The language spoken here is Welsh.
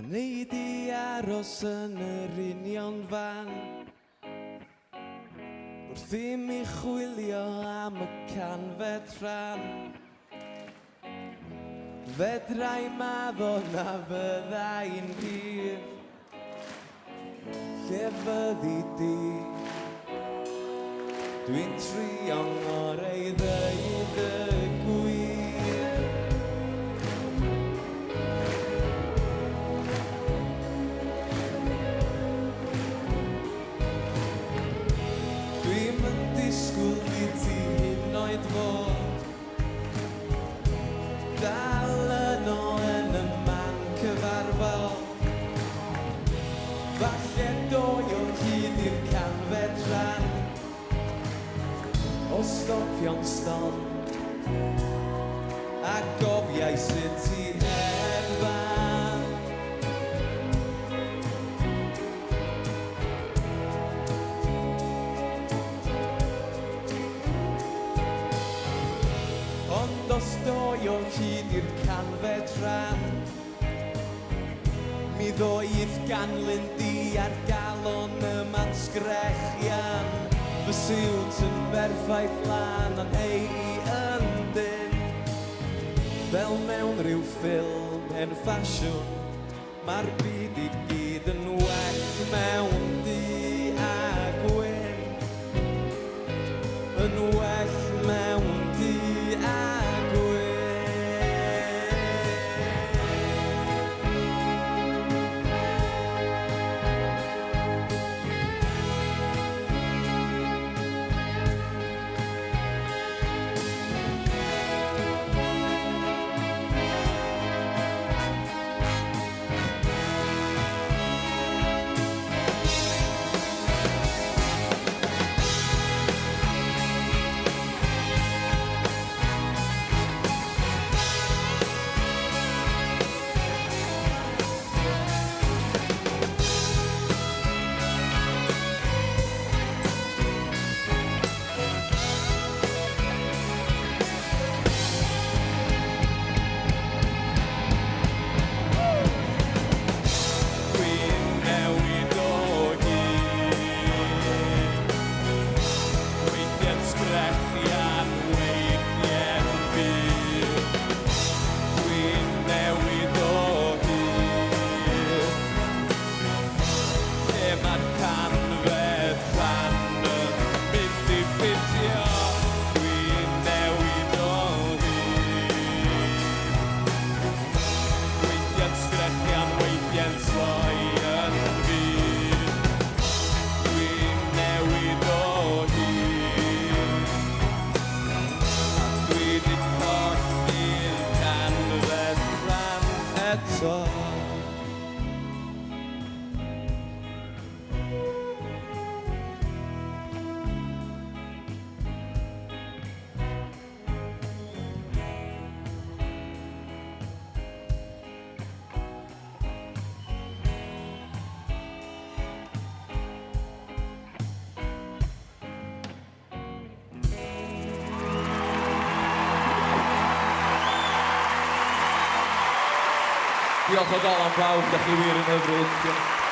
Ni di aros yn yr union fan wrth i mi chwilio am y canfedran. Fedrai maddo na fyddai'n hir lle fyddi di. Dwi'n trio ngorau ddeud y gwir. Dwi'm yn disgwyl i ti hyd oed fod dal yno yn y man cyfarfod. Falle doi o hyd i'r canfedran o stopio'n ston a gofiau sut ti hedfan. Ond os doi o hyd i'r canfedran mi ddoeth ganlyn di ar galon y man sgrechian. Fy siwt yn berffaith lan a'n hei yn dyn. Fel mewn rhyw ffilm en ffasiwn mae'r byd i gyd yn well mewn du a gwyn. Yn well mewn du a gwyn. Diolch o galon bawb, da chi wir yn hyfryd.